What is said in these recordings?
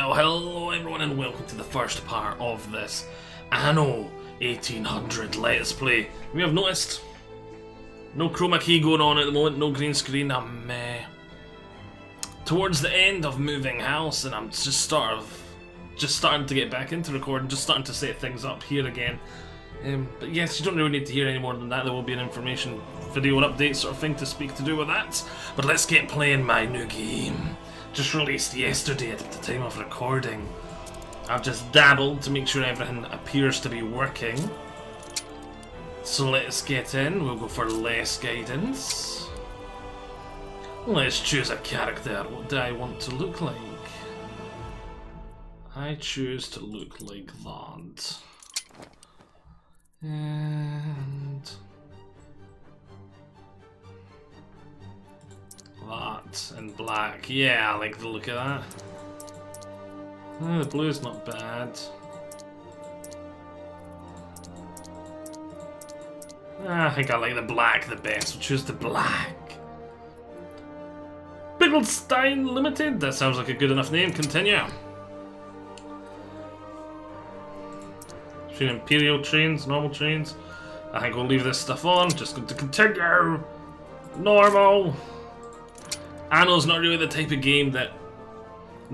Well, hello everyone and welcome to the first part of this Anno 1800 Let's Play. We have noticed no chroma key going on at the moment, no green screen. I'm towards the end of moving house and I'm just starting to get back into recording, just starting to set things up here again. But yes, you don't really need to hear any more than that. There will be an information video and update sort of thing to speak to do with that. But let's get playing my new game. Just released yesterday at the time of recording. I've just dabbled to make sure everything appears to be working. So let's get in. We'll go for less guidance. Let's choose a character. What do I want to look like? I choose to look like that. And that and black. Yeah, I like the look of that. Oh, the blue's not bad. I think I like the black the best. We'll choose the black. Bigglestein Limited. That sounds like a good enough name. Continue. Imperial trains, normal trains. I think we'll leave this stuff on. Just going to continue. Normal. Anno's not really the type of game that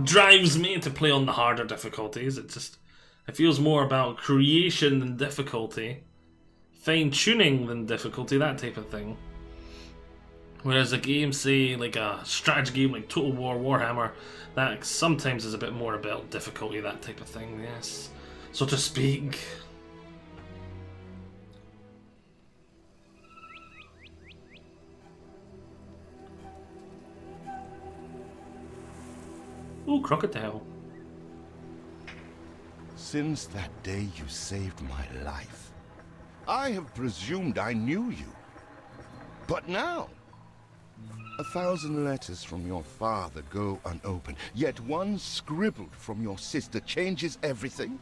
drives me to play on the harder difficulties. It feels more about creation than difficulty, fine-tuning than difficulty, that type of thing. Whereas a game, say, like a strategy game like Total War, Warhammer, that sometimes is a bit more about difficulty, that type of thing, yes, so to speak. Ooh, crocodile. Since that day you saved my life, I have presumed I knew you. But now, 1,000 letters from your father go unopened, yet one scribbled from your sister changes everything?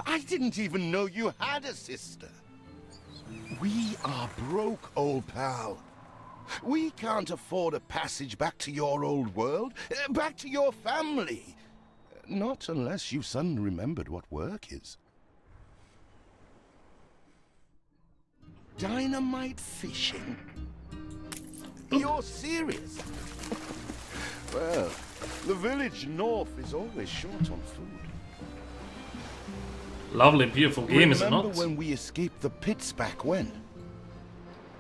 I didn't even know you had a sister. We are broke, old pal. We can't afford a passage back to your old world, back to your family. Not unless you suddenly remembered what work is. Dynamite fishing? You're serious? Well, the village north is always short on food. Lovely, beautiful game, is it not? Remember when we escaped the pits back when?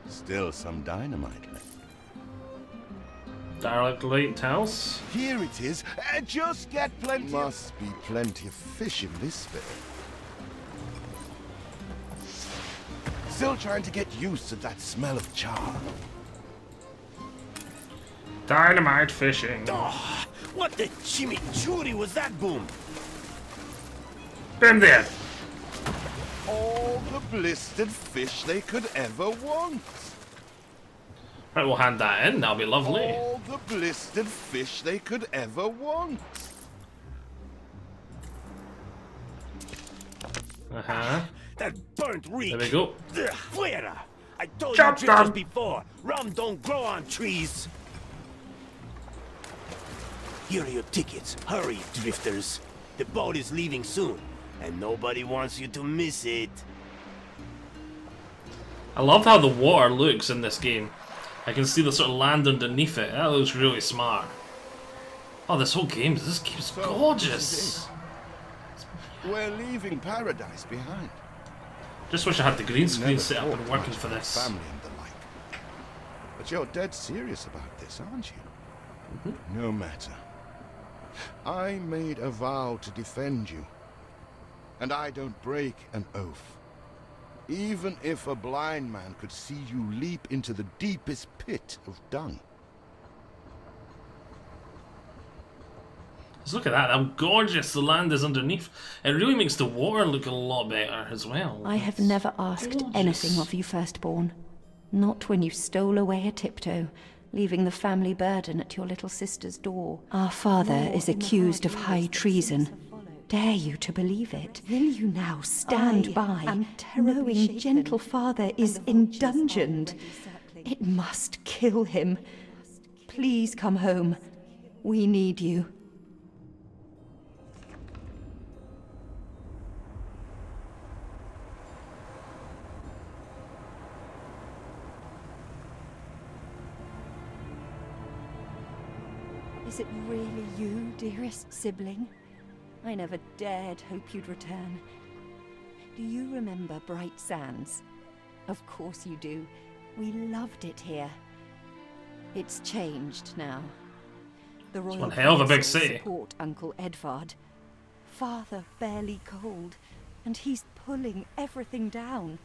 Still some dynamite left. Direct Lighthouse. Here it is. Just get plenty. Must be plenty of fish in this bit. Still trying to get used to that smell of char. Dynamite fishing. Oh, what the chimichurri was that, Boom? Been there. All the blistered fish they could ever want. Right, we'll hand that in. That'll be lovely. All the blistered fish they could ever want. That burnt reek. There we go. Fuera! I told Chop you drifters them. before. Rum don't grow on trees. Here are your tickets. Hurry, drifters. The boat is leaving soon, and nobody wants you to miss it. I love how the water looks in this game. I can see the sort of land underneath it. That looks really smart. Oh, this whole game, this game's gorgeous. We're leaving paradise behind. Just wish I had the green screen Never set up and thought working much for about this. family and the like. But you're dead serious about this, aren't you? No matter. I made a vow to defend you, and I don't break an oath. Even if a blind man could see you leap into the deepest pit of dung. Just look at that, how gorgeous the land is underneath. It really makes the water look a lot better as well. I have never asked anything of you, firstborn. Not when you stole away a tiptoe, leaving the family burden at your little sister's door. Our father is accused of high treason. Dare you to believe it? Will you now stand by, knowing gentle father is indungeoned? It must kill him. Please come home. We need you. Is it really you, dearest sibling? I never dared hope you'd return. Do you remember Bright Sands? Of course you do. We loved it here. It's changed now. The royal one hell of a big council city. support Uncle Edvard. Father barely cold, and he's pulling everything down.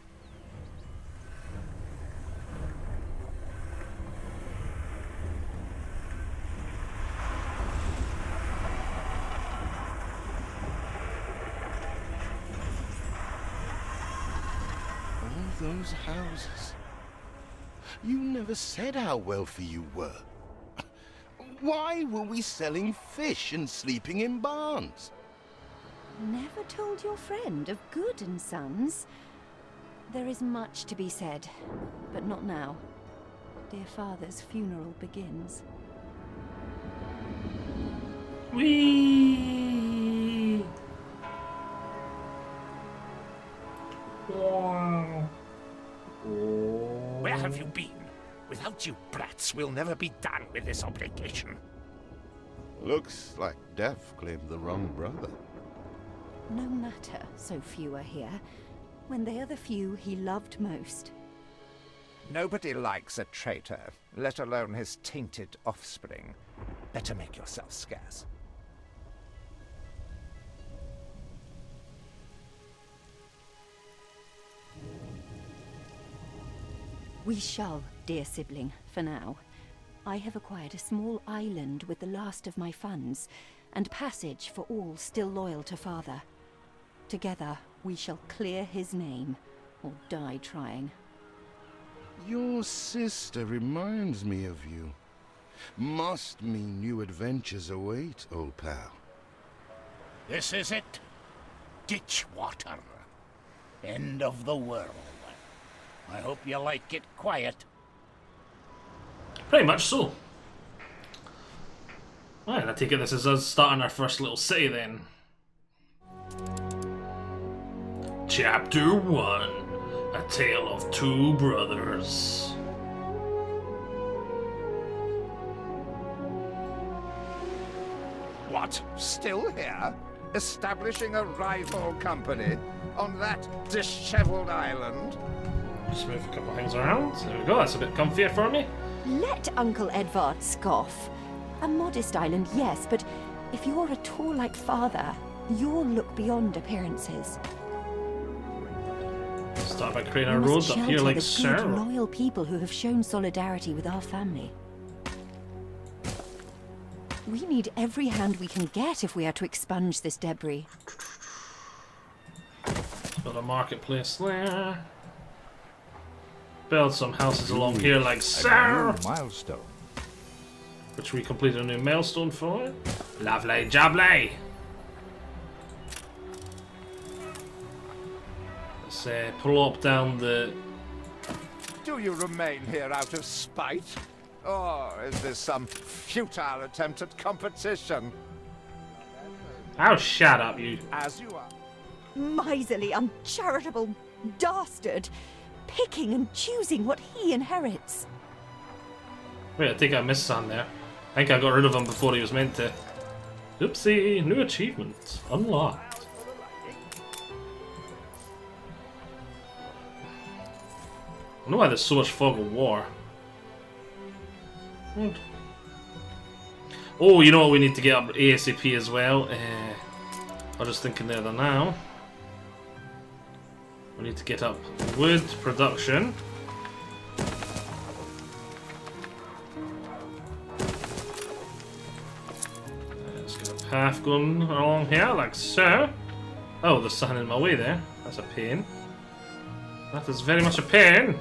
All those houses. You never said how wealthy you were. Why were we selling fish and sleeping in barns? Never told your friend of Good and Sons? There is much to be said, but not now. Dear father's funeral begins. Whee! Where have you been? Without you brats, we'll never be done with this obligation. Looks like Death claimed the wrong brother. No matter, so few are here, when they are the few he loved most. Nobody likes a traitor, let alone his tainted offspring. Better make yourself scarce. We shall, dear sibling, for now. I have acquired a small island with the last of my funds, and passage for all still loyal to father. Together, we shall clear his name, or die trying. Your sister reminds me of you. Must mean new adventures await, old pal. This is it. Ditch water. End of the world. I hope you like it quiet. Pretty much so. Right, I take it this is us starting our first little city then. Chapter 1. A Tale of Two Brothers. What? Still here? Establishing a rival company? On that disheveled island? Just move a couple things around. There we go, that's a bit comfier for me. Let Uncle Edvard scoff. A modest island, yes, but if you're at all like father, you'll look beyond appearances. Start by creating a We road must up here shelter like the so. good, loyal people who have shown solidarity with our family. We need every hand we can get if we are to expunge this debris. Got a marketplace there. Build some houses along here like so. Milestone. Which we completed a new milestone for. Lovely jubbly. Let's pull up down the... Do you remain here out of spite? Or is this some futile attempt at competition? Oh, shut up, you. As you are. Miserly, uncharitable dastard, picking and choosing what he inherits. Wait, I think I missed some there. I think I got rid of him before he was meant to. Oopsie, new achievement unlocked. I don't know why there's so much fog of war. What? Oh, you know what we need to get up ASAP as well? I was just thinking there now. We need to get up wood production. Let's get a path going along here, like so. Oh, there's something in my way there. That's a pain. That is very much a pain.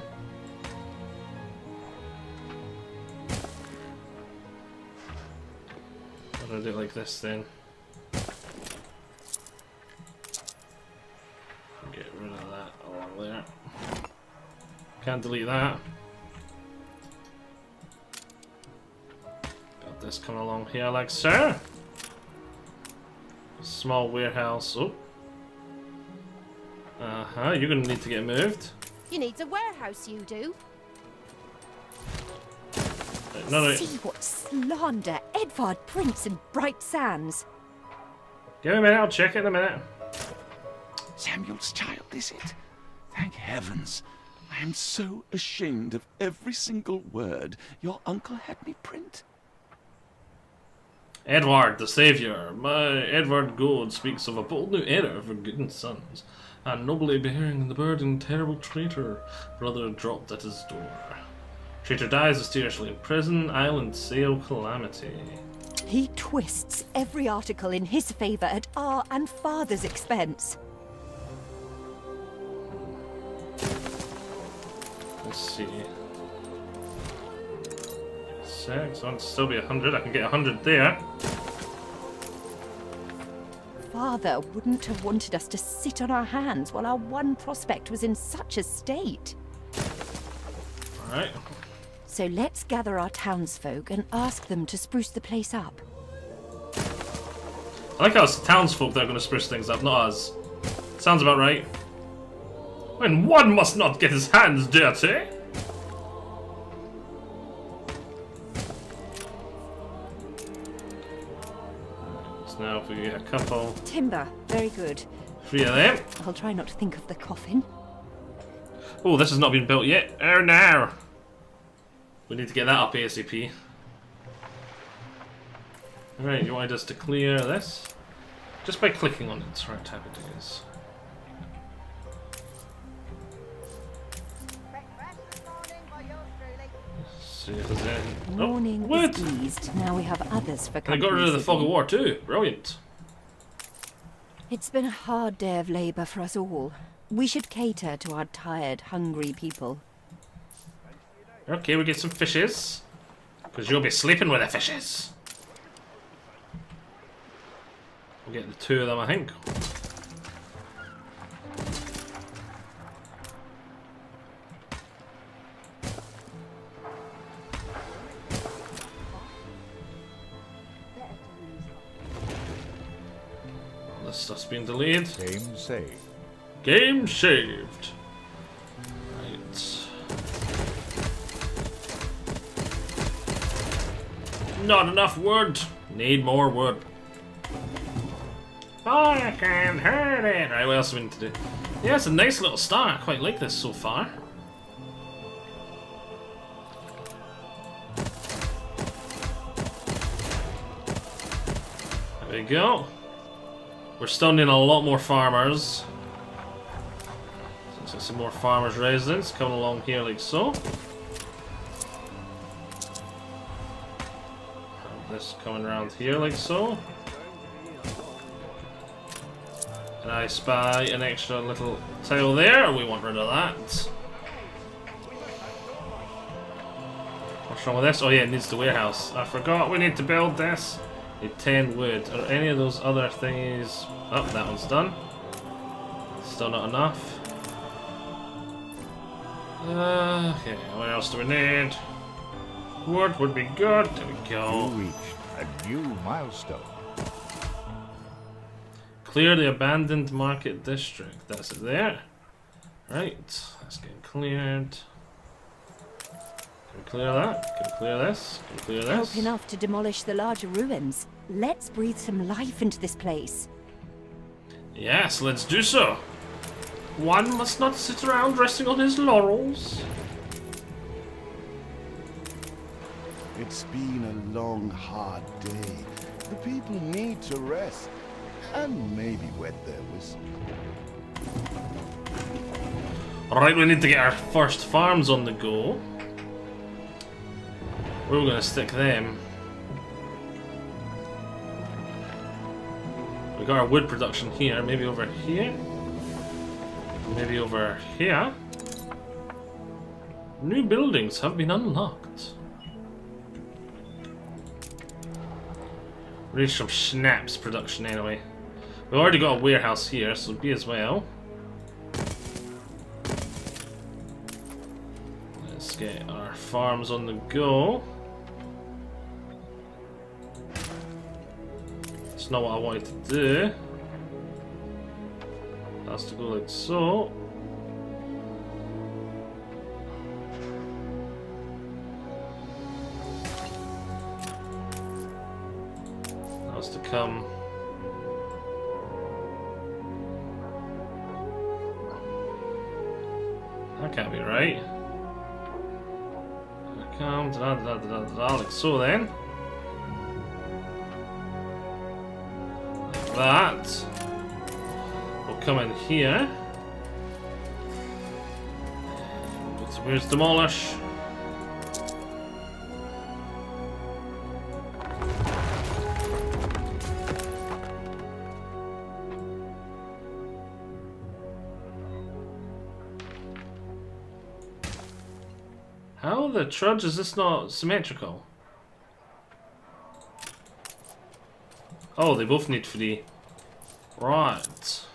I'm gonna do it like this then. Get rid of that along there. Can't delete that. Got this coming along here like so. Small warehouse. Oh. You're gonna need to get moved. You need a warehouse, you do. No. See what slander Edvard prints in bright sands. Give me a minute, I'll check it in a minute. Samuel's child, is it? Thank heavens. I am so ashamed of every single word your uncle had me print. Edward, the Saviour. My Edward Gold speaks of a bold new era for good sons, and nobly bearing the burden terrible traitor, brother dropped at his door. Traitor dies mysteriously in prison, island sail calamity. He twists every article in his favour at our and father's expense. Let's see. 6, I want to still be 100, I can get 100 there. Father wouldn't have wanted us to sit on our hands while our one prospect was in such a state. Alright. So let's gather our townsfolk and ask them to spruce the place up. I like how it's the townsfolk that are going to spruce things up, not us. Sounds about right. When one must not get his hands dirty. So now if we get a couple... Timber, very good. 3 of them. I'll try not to think of the coffin. Oh, this has not been built yet. Oh no! We need to get that up ASAP. Right, you wanted us to clear this? Just by clicking on it. Right, happy days. See if there's any... Morning what? is eased. Now we have others for And I company. got rid of the fog of sitting. war too. Brilliant. It's been a hard day of labour for us all. We should cater to our tired, hungry people. Okay, we get some fishes. Because you'll be sleeping with the fishes. We'll get the 2 of them, I think. This stuff's been delayed. Game saved. Game saved. Right. Not enough wood. Need more wood. Oh, I can't hurt it. Right, what else do we need to do? Yeah, it's a nice little start. I quite like this so far. There we go. We're still needing a lot more farmers. So some more farmers' residents coming along here like so. This coming around here like so. And I spy an extra little tile there. We want rid of that. What's wrong with this? Oh yeah, it needs the warehouse. I forgot we need to build this. Need 10 wood. Are any of those other thingies... Oh, that one's done. Still not enough. Okay, what else do we need? Wood would be good. There we go. You reached a new milestone. Clear the abandoned market district. That's it there. Right, that's getting cleared. Can we clear that? Can we clear this? Can we clear this? Help enough to demolish the larger ruins. Let's breathe some life into this place. Yes, let's do so. One must not sit around resting on his laurels. It's been a long, hard day. The people need to rest. And maybe wet their whistle. Alright, we need to get our first farms on the go. Where are we going to stick them? We got our wood production here, maybe over here. Maybe over here. New buildings have been unlocked. Reach some schnapps production anyway. We've already got a warehouse here, so be as well. Let's get our farms on the go. It's not what I wanted to do. It has to go like so. come. That can't be right. Here come, da da da da da, like so then. Like that. We'll come in here. Where's demolish? How the trudge is this not symmetrical? Oh, they both need 3. Right.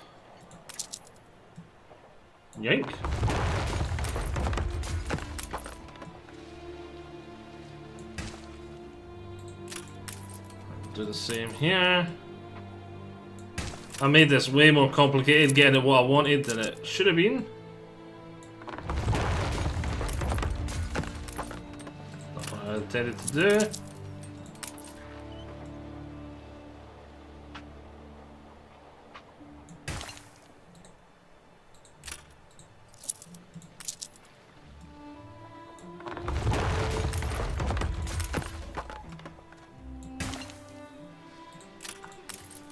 Yank. Do the same here. I made this way more complicated getting it what I wanted than it should have been. Not what I intended to do.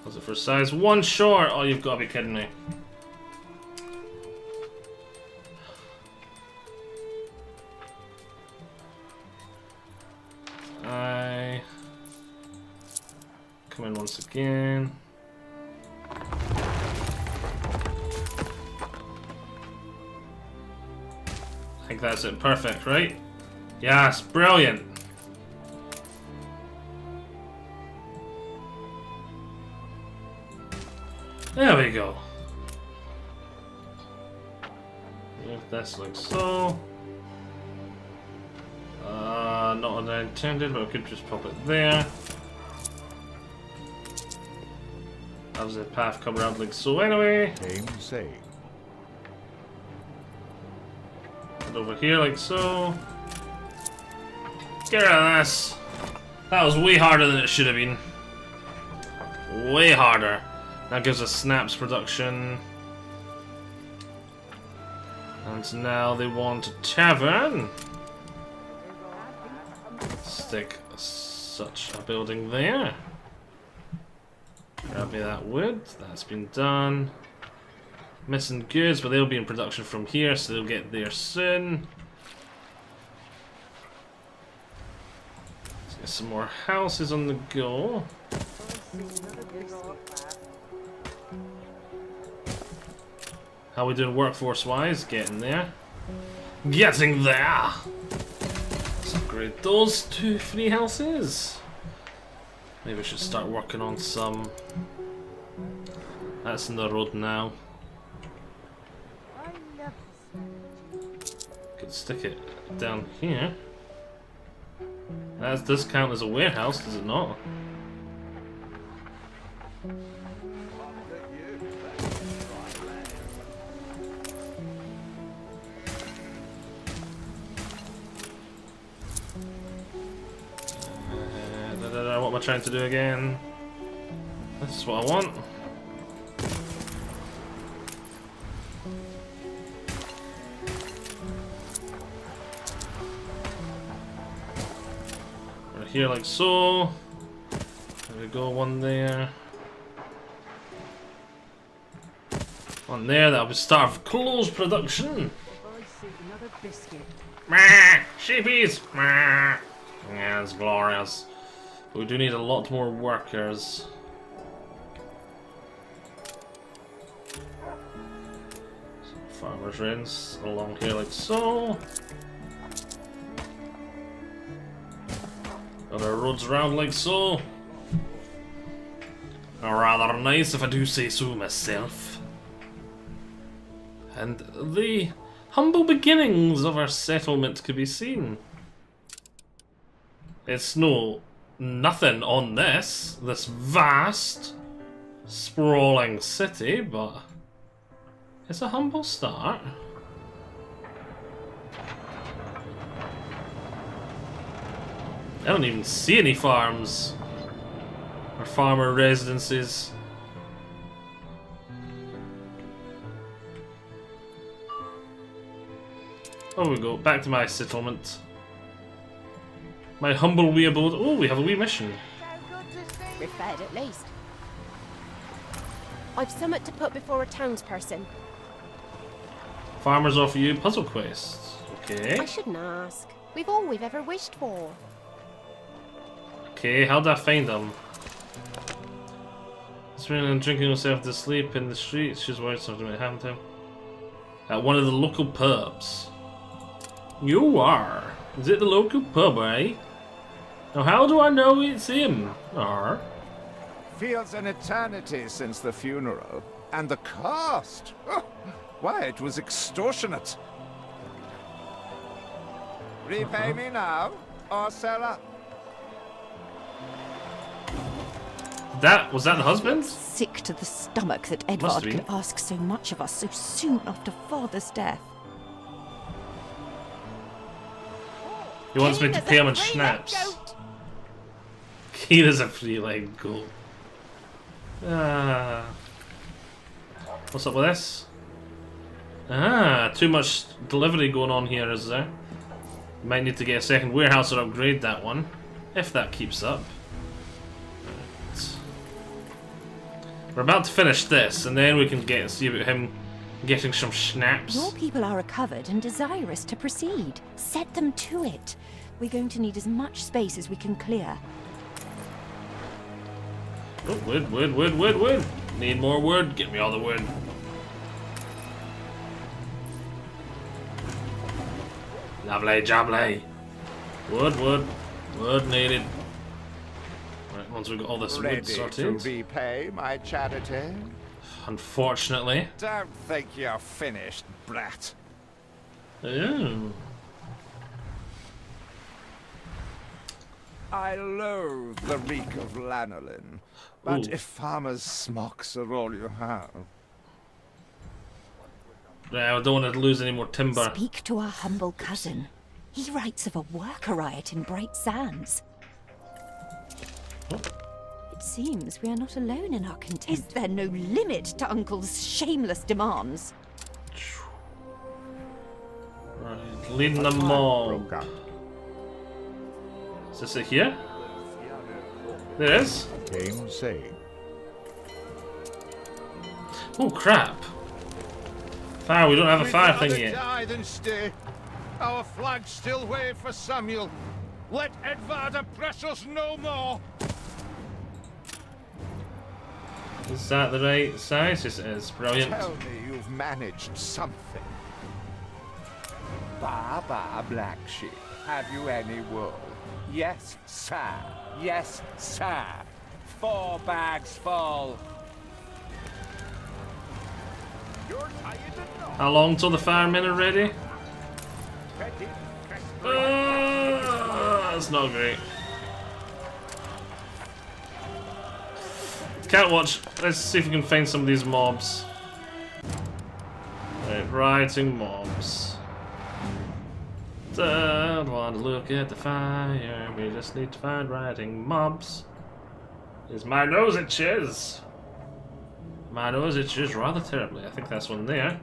Was it for size 1 short? Oh, you've got to be kidding me. I come in once again. I think that's it. Perfect, right? Yes, brilliant. There we go. Move this like so. Not what I intended, but I could just pop it there. Have the path come around like so anyway. Same, same. And over here like so. Get rid of this. That was way harder than it should have been. Way harder. That gives us snaps production. And now they want a tavern. Stick such a building there. Grab me that wood. That's been done. Missing goods, but they'll be in production from here, so they'll get there soon. Let's get some more houses on the go. How we doing workforce-wise? Getting there. Getting there! Let's upgrade those 2 free houses. Maybe I should start working on some. That's in the road now. Could stick it down here. That does count as a warehouse, does it not? What am I trying to do again? This is what I want. Right here like so. There we go, one there. One there, that'll be start of closed production. Sheepies! Yeah, it's glorious. But we do need a lot more workers. So farmers' rents along here like so. Got our roads around like so. Rather nice if I do say so myself. And the humble beginnings of our settlement could be seen. It's nothing on this vast, sprawling city, but it's a humble start. I don't even see any farms Our farmer residences. Oh, we go back to my settlement. My humble wee abode. Oh, we have a wee mission. We're fed at least. I've somewhat to put before a townsperson. Farmers offer you puzzle quests. Okay. I shouldn't ask. We've all we've ever wished for. Okay, how do I find them? Swimming and drinking herself to sleep in the streets. She's worried something might happen to him. At one of the local pubs. You are. Is it the local pub, eh? Now how do I know it's him? Or Feels an eternity since the funeral. And the cost! Oh, why, it was extortionate. Repay me now, or sell up. was that the husband? Sick to the stomach that Must Edvard be. could ask so much of us so soon after father's death. He wants me to pay him in schnapps. Kira's a free-legged goat. What's up with this? Too much delivery going on here, is there? Might need to get a second warehouse or upgrade that one, if that keeps up. Right. We're about to finish this, and then we can see about him getting some schnapps. Your people are recovered and desirous to proceed. Set them to it. We're going to need as much space as we can clear. Oh, wood. Need more wood. Get me all the wood. Lovely jubbly. Wood needed. Right, once we've got all this wood Ready to sorted. repay my charity? Unfortunately. Don't think you're finished, brat. Oh. I loathe the reek of lanolin, but Ooh. if farmers' smocks are all you have... Yeah, I don't want to lose any more timber. Speak to our humble cousin. He writes of a worker riot in Bright Sands. It seems we are not alone in our contempt. Is there no limit to Uncle's shameless demands? Right, leading the mob. Is this it here? There it is. Game saved. Oh crap. Fire, we don't have a fire thing yet. Die than stay. Our flags still wave for Samuel. Let Edvard oppress us no more. Is that the right size? Yes, it is. Brilliant. Tell me you've managed something. Baba, black sheep, have you any wool? Yes, sir. Yes, sir. 4 bags full. You're tired enough. How long till the firemen are ready? That's not great. Can't watch. Let's see if we can find some of these mobs. Right, rioting mobs. Don't want to look at the fire. We just need to find rioting mobs. Is my nose itches? My nose itches rather terribly. I think that's one there.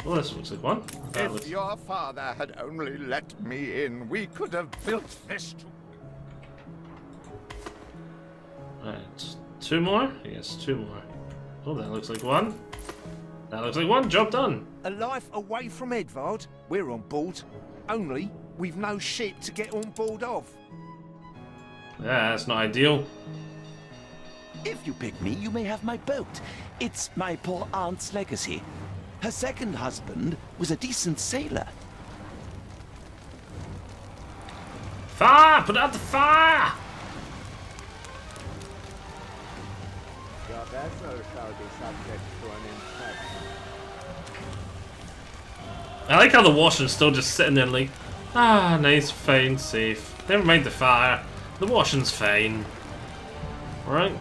Oh, this looks like one. That If looks... your father had only let me in, we could have built this. Right, 2 more? Yes, 2 more. Oh, that looks like one. That looks like one. Job done. A life away from Edvard? We're on board. Only, we've no ship to get on board of. Yeah, that's not ideal. If you pick me, you may have my boat. It's my poor aunt's legacy. Her second husband was a decent sailor. Fire! Put out the fire! Your vessel shall be subject to an inspection. I like how the washing's still just sitting there like, nice, fine, safe. Never mind the fire. The washing's fine. Right.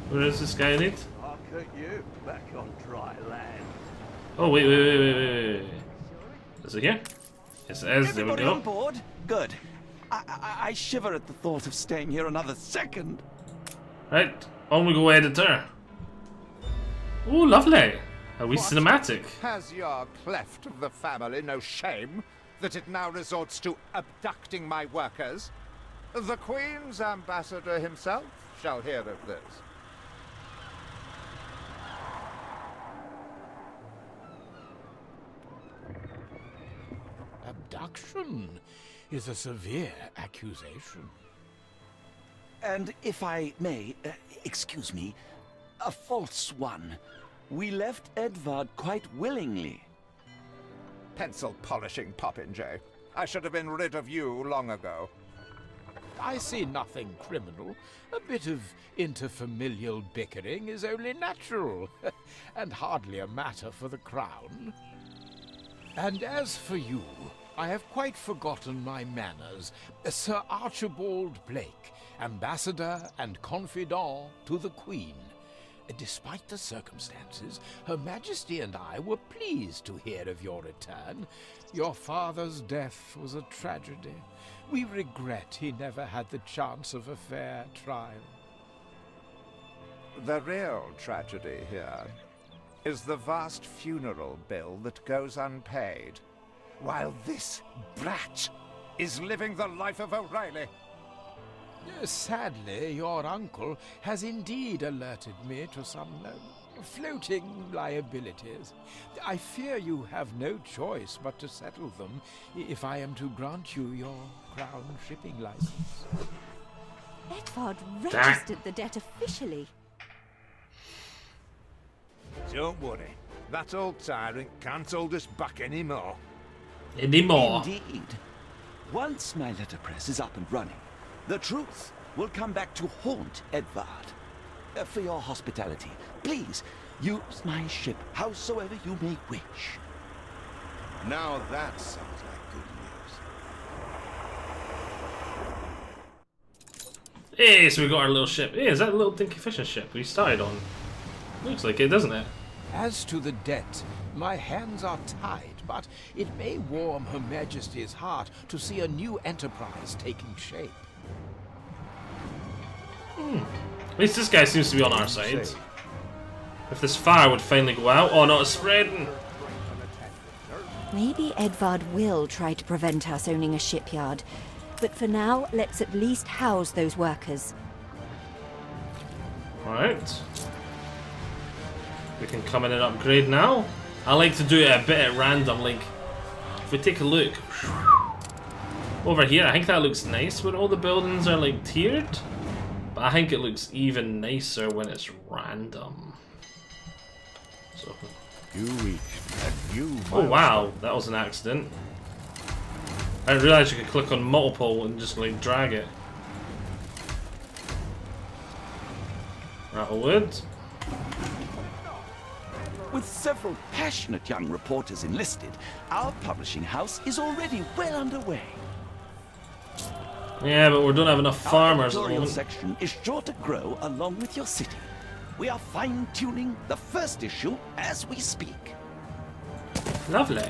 Where is this guy need? I'll cut you back on dry land. Oh, wait. Is it here? Yes, it is. There we Everybody go. on board? Good. I shiver at the thought of staying here another second. Right, on we go, editor. Oh, lovely. A wee cinematic. Has your cleft of the family no shame that it now resorts to abducting my workers? The Queen's ambassador himself shall hear of this. Abduction is a severe accusation. And if I may, excuse me, a false one. We left Edvard quite willingly. Pencil polishing popinjay. I should have been rid of you long ago. I see nothing criminal. A bit of interfamilial bickering is only natural, and hardly a matter for the crown. And as for you, I have quite forgotten my manners. Sir Archibald Blake, ambassador and confidant to the Queen. Despite the circumstances, Her Majesty and I were pleased to hear of your return. Your father's death was a tragedy. We regret he never had the chance of a fair trial. The real tragedy here is the vast funeral bill that goes unpaid, while this brat is living the life of O'Reilly. Sadly, your uncle has indeed alerted me to some floating liabilities. I fear you have no choice but to settle them if I am to grant you your crown shipping license. Edvard registered the debt officially. Don't worry, that old tyrant can't hold us back anymore. Anymore. Indeed. Once my letterpress is up and running, the truth will come back to haunt Edvard. For your hospitality, please use my ship howsoever you may wish. Now that sounds like good news. Hey, so we got our little ship. Hey, is that a little dinky fishing ship we started on? Looks like it, doesn't it? As to the debt, my hands are tied, but it may warm Her Majesty's heart to see a new enterprise taking shape. At least this guy seems to be on our side. If this fire would finally go out. Oh no, it's spreading! Maybe Edvard will try to prevent us owning a shipyard. But for now, let's at least house those workers. Alright. We can come in and upgrade now. I like to do it a bit at random, like, if we take a look over here, I think that looks nice when all the buildings are like tiered. But I think it looks even nicer when it's random. So. You reached a new Oh wow, that was an accident. I didn't realize you could click on multiple and just like drag it. Rattle wood. With several passionate young reporters enlisted, our publishing house is already well underway. Yeah, but we don't have enough farmers at the Our editorial moment. section is sure to grow along with your city. We are fine-tuning the first issue as we speak. Lovely.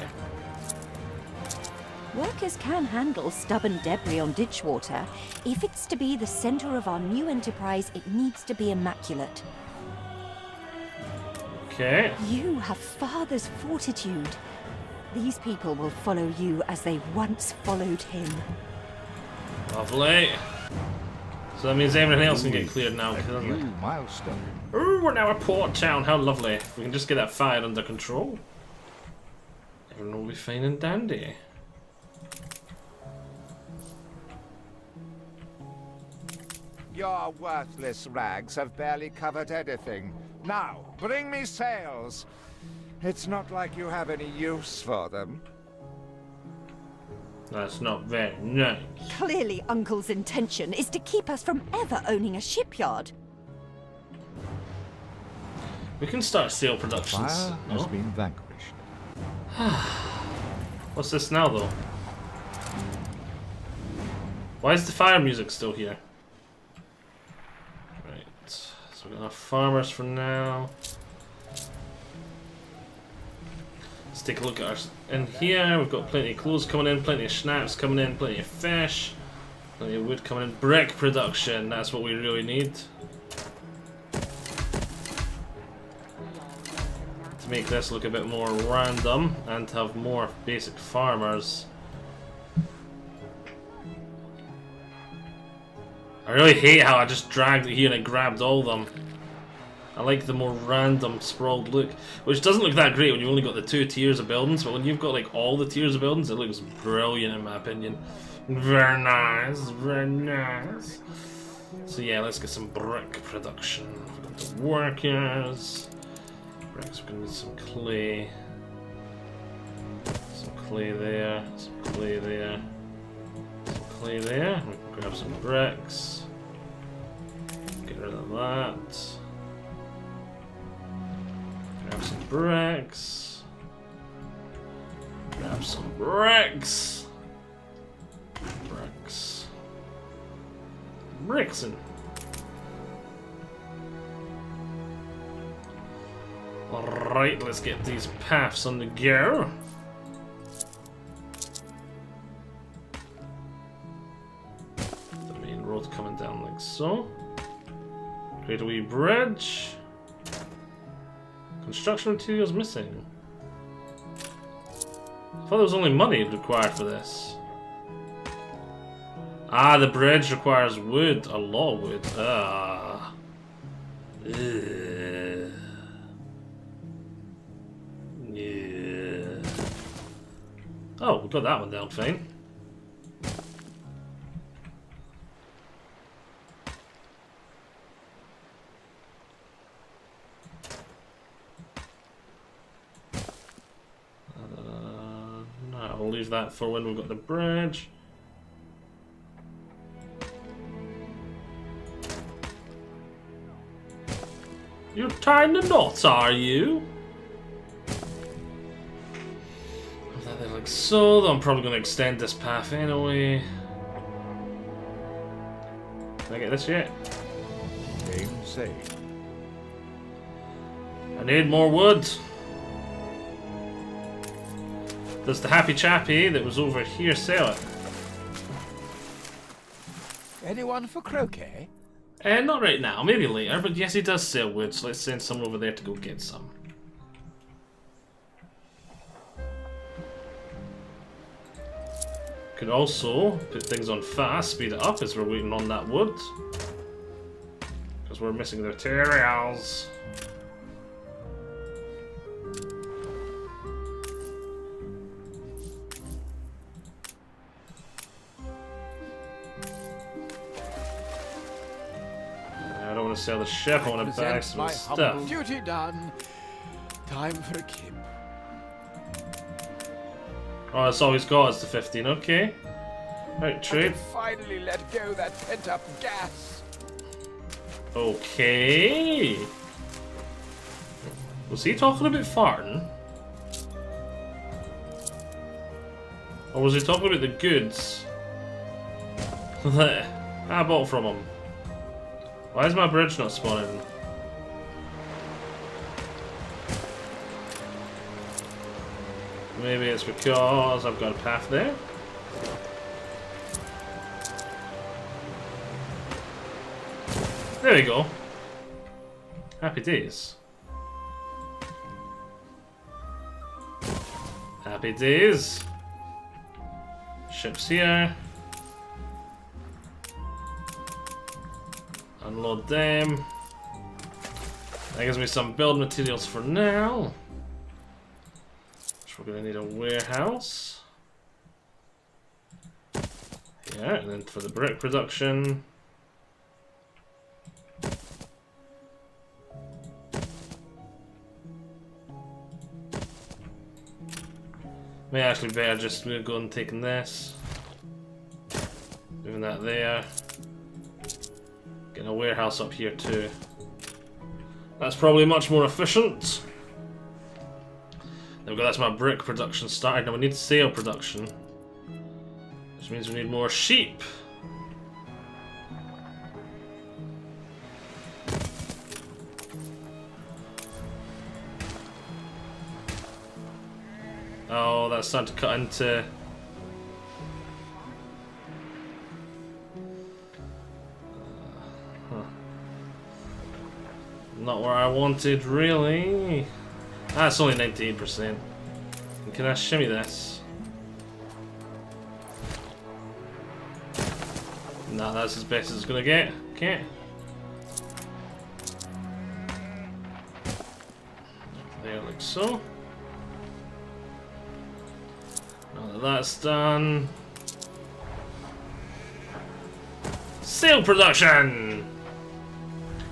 Workers can handle stubborn debris on ditch water. If it's to be the center of our new enterprise, it needs to be immaculate. Okay. You have father's fortitude. These people will follow you as they once followed him. Lovely. So that means everything else can get cleared now, doesn't it? Milestone. Ooh, we're now a port town. How lovely. If we can just get that fire under control, everyone will be fine and dandy. Your worthless rags have barely covered anything. Now, bring me sails. It's not like you have any use for them. That's not very nice. Clearly, Uncle's intention is to keep us from ever owning a shipyard. We can start sail productions. Fire No? has been vanquished. What's this now, though? Why is the fire music still here? Right. So we're gonna have farmers for now. Let's take a look at us in here. We've got plenty of clothes coming in, plenty of schnapps coming in, plenty of fish, plenty of wood coming in. Brick production, that's what we really need to make this look a bit more random and to have more basic farmers. I really hate how I just dragged it here and it grabbed all of them. I like the more random, sprawled look, which doesn't look that great when you've only got the 2 tiers of buildings, but when you've got like all the tiers of buildings, it looks brilliant in my opinion. Very nice, very nice. So yeah, let's get some brick production. We've got the workers. Bricks, we're gonna need some clay. Some clay there, some clay there, some clay there. We can grab some bricks. Get rid of that. Grab some bricks. Grab some bricks. Bricks. Brickson. Alright, let's get these paths on the go. The main road coming down like so. Create a wee bridge. Construction materials missing. I thought there was only money required for this. Ah, the bridge requires wood. A lot of wood. Ah. Ugh. Yeah. Oh, we got that one down fine. No, we'll leave that for when we've got the bridge. You're tying the knots, are you? That there like so, though I'm probably going to extend this path anyway. Can I get this yet? Game saved. I need more wood. Does the happy chappy that was over here sell it? Anyone for croquet? Not right now, maybe later, but yes, he does sell wood, so let's send someone over there to go get some. Could also put things on fast, speed it up as we're waiting on that wood. Because we're missing the materials. I don't want to sell the ship, I want to buy some my stuff. humble duty done. Time for a kip. Oh, that's all he's got is the 15, okay. Right, I trade. can finally let go that pent-up gas. Okay. Was he talking about farting? Or was he talking about the goods that I bought from him? Why is my bridge not spawning? Maybe it's because I've got a path there. There we go. Happy days. Happy days. Ships here. Unload them. That gives me some build materials for now. We're going to need a warehouse. Yeah, and then for the brick production. May actually better just go and taking this. Moving that there. Getting a warehouse up here too. That's probably much more efficient. There we go, that's my brick production started. Now we need sail production. Which means we need more sheep. Oh, that's starting to cut into... Not where I wanted, really. That's only 98%. Can I shimmy this? No, that's as best as it's gonna get. Okay. There, like so. Now that that's done. Sail production!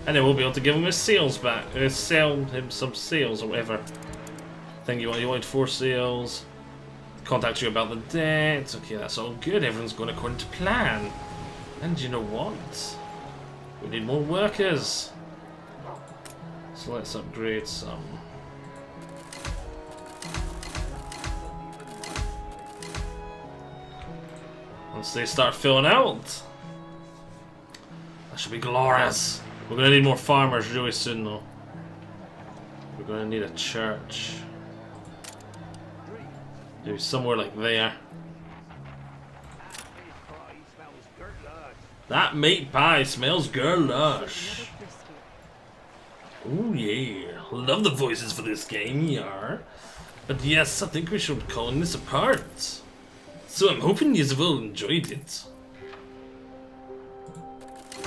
And then we'll be able to give him his sails back. Sell him some sails or whatever. I think you wanted 4 sails. Contact you about the debt. Okay, that's all good. Everyone's going according to plan. And you know what? We need more workers. So let's upgrade some. Once they start filling out, that should be glorious. We're gonna need more farmers really soon though. We're gonna need a church. Maybe somewhere like there. That meat pie smells girlish. Oh yeah, love the voices for this game, yar. But yes, I think we should be calling this apart. So I'm hoping you've all enjoyed it.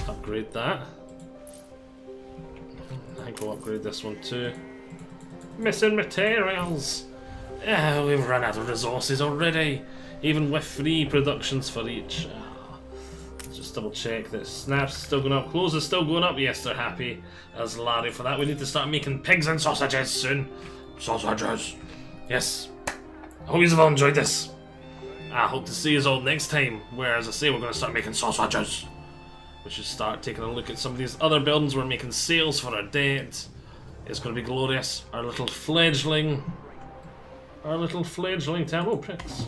Upgrade that. I think we'll upgrade this one too. Missing materials! We've run out of resources already, even with 3 productions for each. Let's just double check that Snap's still going up, Clothes is still going up. Yes, they're happy as Larry for that. We need to start making pigs and sausages soon. Sausages! Yes. I hope you've all enjoyed this. I hope to see you all next time, where, as I say, we're going to start making sausages. We should start taking a look at some of these other buildings. We're making sales for our debt. It's going to be glorious. Our little fledgling town. Oh, Prince.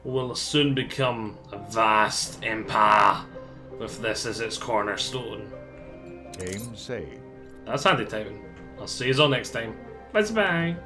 Will soon become a vast empire with this as its cornerstone. Game saved. That's handy timing. I'll see you all next time. Bye bye.